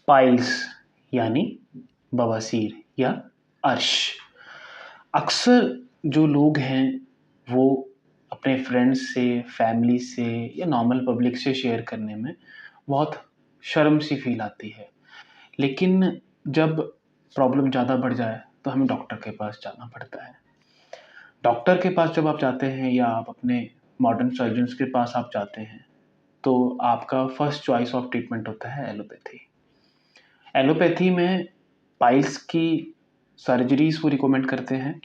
Piles यानी बवासीर या अर्श। अक्सर जो लोग हैं वो अपने फ्रेंड्स से, फैमिली से या नॉर्मल पब्लिक से शेयर करने में बहुत शर्म सी फील आती है। लेकिन जब प्रॉब्लम ज़्यादा बढ़ जाए तो हमें डॉक्टर के पास जाना पड़ता है। डॉक्टर के पास जब आप जाते हैं या आप अपने मॉडर्न सर्जन्स के पास आप जाते हैं तो आपका फर्स्ट चॉइस ऑफ ट्रीटमेंट होता है एलोपैथी। एलोपैथी में पाइल्स की सर्जरीज वो रिकमेंड करते हैं,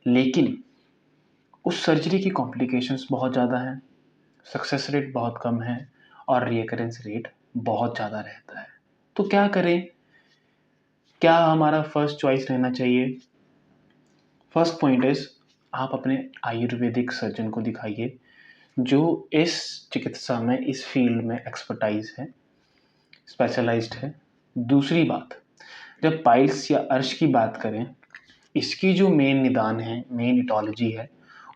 लेकिन उस सर्जरी की कॉम्प्लिकेशंस बहुत ज़्यादा हैं, सक्सेस रेट बहुत कम है और रिकरेंस रेट बहुत ज़्यादा रहता है। तो क्या करें? क्या हमारा फर्स्ट चॉइस रहना चाहिए? फर्स्ट पॉइंट इज़ आप अपने आयुर्वेदिक सर्जन को दिखाइए जो इस चिकित्सा में, इस फील्ड में एक्सपर्टाइज है, स्पेशलाइज्ड है। दूसरी बात, जब पाइल्स या अर्श की बात करें, इसकी जो मेन निदान है, मेन इटोलॉजी है,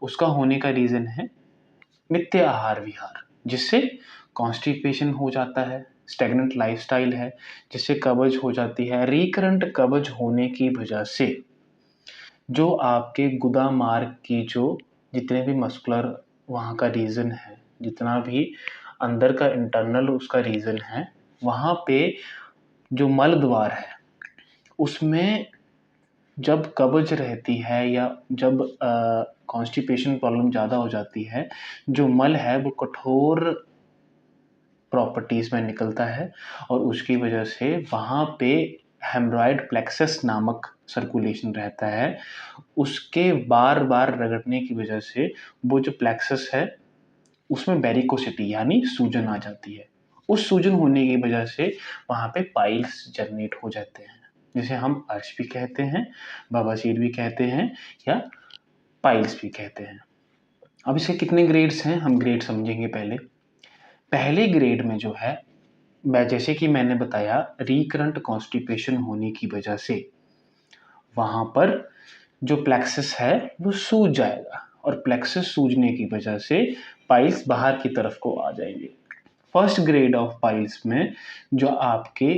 उसका होने का रीज़न है नित्य आहार विहार, जिससे कॉन्स्टिपेशन हो जाता है, स्टेगनेंट लाइफस्टाइल है जिससे कब्ज हो जाती है। रिकरेंट कब्ज होने की वजह से जो आपके गुदा मार्ग की जो जितने भी मस्कुलर वहाँ का रीजन है, जितना भी अंदर का इंटरनल उसका रीजन है, वहाँ पे जो मल द्वार है उसमें जब कब्ज रहती है या जब कॉन्स्टिपेशन प्रॉब्लम ज़्यादा हो जाती है, जो मल है वो कठोर प्रॉपर्टीज़ में निकलता है और उसकी वजह से वहाँ पे हेमरॉइड प्लेक्सस नामक सर्कुलेशन रहता है। उसके बार बार रगड़ने की वजह से वो जो प्लेक्सस है उसमें वेरिकोसिटी यानी सूजन आ जाती है। उस सूजन होने की वजह से वहाँ पे पाइल्स जनरेट हो जाते हैं, जिसे हम अर्श भी कहते हैं, बवासीर भी कहते हैं या पाइल्स भी कहते हैं। अब इसके कितने ग्रेड्स हैं, हम ग्रेड समझेंगे। पहले ग्रेड में जो है, जैसे कि मैंने बताया, रिकरेंट कॉन्स्टिपेशन होने की वजह से वहाँ पर जो प्लेक्सस है वो सूज जाएगा और प्लेक्सस सूजने की वजह से पाइल्स बाहर की तरफ को आ जाएंगे। फर्स्ट ग्रेड ऑफ पाइल्स में जो आपके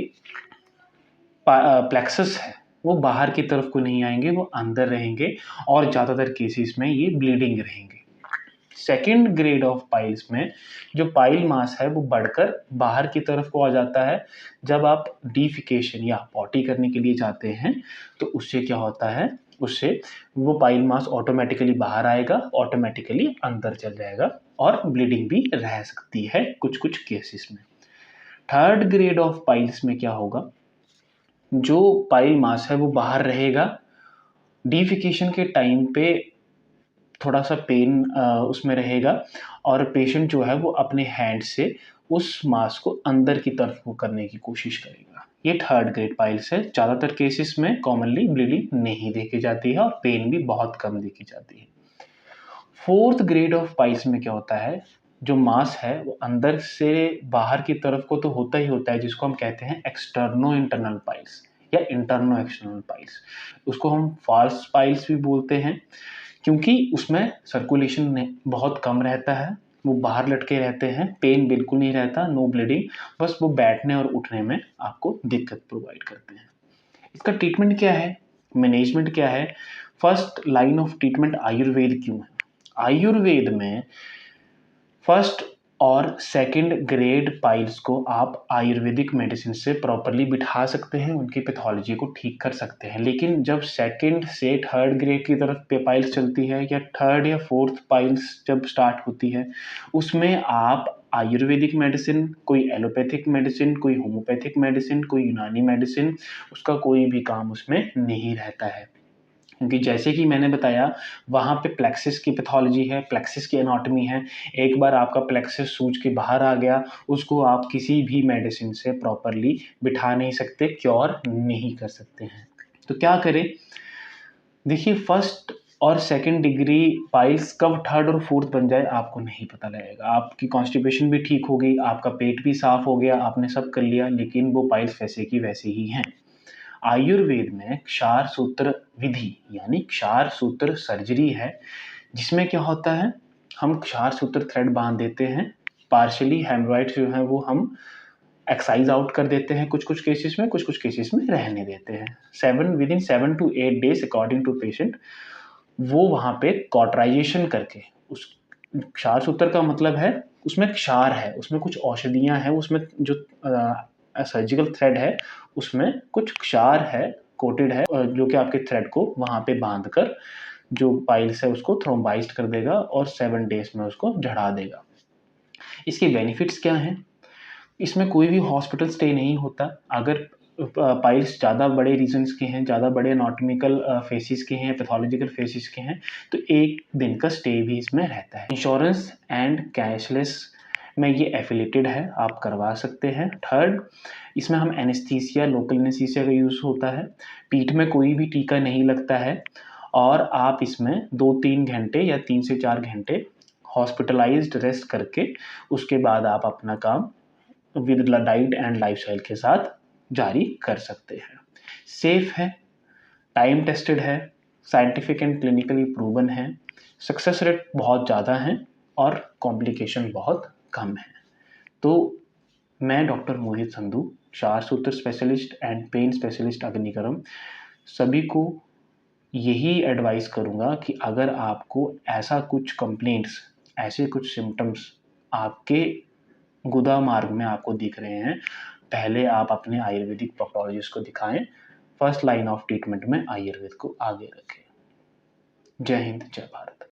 प्लेक्सस है वो बाहर की तरफ को नहीं आएंगे, वो अंदर रहेंगे और ज़्यादातर केसेस में ये ब्लीडिंग रहेंगे। सेकेंड ग्रेड ऑफ पाइल्स में जो पाइल मास है वो बढ़कर बाहर की तरफ को आ जाता है। जब आप डिफिकेशन या पॉटी करने के लिए जाते हैं तो उससे क्या होता है, उससे वो पाइल मास ऑटोमेटिकली बाहर आएगा, ऑटोमेटिकली अंदर चल जाएगा और ब्लीडिंग भी रह सकती है कुछ कुछ केसेस में। थर्ड ग्रेड ऑफ पाइल्स में क्या होगा, जो पाइल मास है वो बाहर रहेगा, डिफिकेशन के टाइम पे थोड़ा सा पेन उसमें रहेगा और पेशेंट जो है वो अपने हैंड से उस मास को अंदर की तरफ को करने की कोशिश करेगा। ये थर्ड ग्रेड पाइल्स है। ज़्यादातर केसेस में कॉमनली ब्लीडिंग नहीं देखी जाती है और पेन भी बहुत कम देखी जाती है। फोर्थ ग्रेड ऑफ पाइल्स में क्या होता है, जो मास है वो अंदर से बाहर की तरफ को तो होता ही होता है, जिसको हम कहते हैं एक्सटर्नो इंटरनल पाइल्स या इंटरनो एक्सटर्नल पाइल्स। उसको हम फॉल्स पाइल्स भी बोलते हैं क्योंकि उसमें सर्कुलेशन बहुत कम रहता है, वो बाहर लटके रहते हैं, पेन बिल्कुल नहीं रहता, नो ब्लीडिंग, बस वो बैठने और उठने में आपको दिक्कत प्रोवाइड करते हैं। इसका ट्रीटमेंट क्या है, मैनेजमेंट क्या है? First line of treatment Ayurveda क्यों है? आयुर्वेद में फर्स्ट और सेकंड ग्रेड पाइल्स को आप आयुर्वेदिक मेडिसिन से प्रॉपरली बिठा सकते हैं, उनकी पैथोलॉजी को ठीक कर सकते हैं। लेकिन जब सेकंड से थर्ड ग्रेड की तरफ पे पाइल्स चलती है या थर्ड या फोर्थ पाइल्स जब स्टार्ट होती है, उसमें आप आयुर्वेदिक मेडिसिन, कोई एलोपैथिक मेडिसिन, कोई होम्योपैथिक मेडिसिन, कोई यूनानी मेडिसिन, उसका कोई भी काम उसमें नहीं रहता है। क्योंकि जैसे कि मैंने बताया, वहाँ पे प्लेक्सिस की पैथोलॉजी है, प्लेक्सिस की एनाटॉमी है। एक बार आपका प्लेक्सिस सूज के बाहर आ गया, उसको आप किसी भी मेडिसिन से प्रॉपरली बिठा नहीं सकते, क्योर नहीं कर सकते हैं। तो क्या करें? देखिए, फर्स्ट और सेकंड डिग्री पाइल्स कब थर्ड और फोर्थ बन जाए आपको नहीं पता लगेगा। आपकी कॉन्स्टिपेशन भी ठीक हो गई, आपका पेट भी साफ हो गया, आपने सब कर लिया, लेकिन वो पाइल्स वैसे की वैसे ही हैं। आयुर्वेद में क्षार सूत्र विधि यानी क्षार सूत्र सर्जरी है, जिसमें क्या होता है, हम क्षार सूत्र थ्रेड बांध देते हैं, पार्शियली हेमरॉइड जो है वो हम एक्साइज आउट कर देते हैं कुछ कुछ केसेस में, कुछ कुछ केसेस में रहने देते हैं। Within 7 to 8 days according to patient वो वहाँ पे कॉटराइजेशन करके, उस क्षार सूत्र का मतलब है उसमें क्षार है, उसमें कुछ औषधियाँ हैं, उसमें जो सर्जिकल थ्रेड है उसमें कुछ क्षार है, कोटेड है, जो कि आपके थ्रेड को वहाँ पे बांध कर जो पाइल्स है उसको थ्रोम्बाइज्ड कर देगा और 7 days में उसको झड़ा देगा। इसके बेनिफिट्स क्या हैं? इसमें कोई भी हॉस्पिटल स्टे नहीं होता। अगर पाइल्स ज़्यादा बड़े रीजन्स के हैं, ज़्यादा बड़े एनाटॉमिकल फेसिस के हैं, पैथोलॉजिकल फेसिस के हैं, तो 1 दिन का स्टे भी इसमें रहता है। इंश्योरेंस एंड कैशलेस में ये एफिलेटेड है, आप करवा सकते हैं। थर्ड, इसमें हम एनेस्थीसिया, लोकल एनेस्थीसिया का यूज़ होता है। पीठ में कोई भी टीका नहीं लगता है और आप इसमें 2-3 घंटे या 3 से 4 घंटे हॉस्पिटलाइज्ड रेस्ट करके उसके बाद आप अपना काम विद डाइट एंड लाइफस्टाइल के साथ जारी कर सकते हैं। सेफ है, टाइम टेस्टेड है, साइंटिफिक एंड क्लिनिकली प्रूवन है, सक्सेस रेट बहुत ज़्यादा है और कॉम्प्लिकेशन बहुत कम है। तो मैं डॉक्टर मोहित संधू, क्षार सूत्र स्पेशलिस्ट एंड पेन स्पेशलिस्ट अग्निकरम, सभी को यही एडवाइस करूँगा कि अगर आपको ऐसा कुछ कंप्लेंट्स, ऐसे कुछ सिम्टम्स आपके गुदा मार्ग में आपको दिख रहे हैं, पहले आप अपने आयुर्वेदिक प्रोक्टोलॉजिस्ट को दिखाएं। फर्स्ट लाइन ऑफ ट्रीटमेंट में आयुर्वेद को आगे रखें। जय हिंद, जय भारत।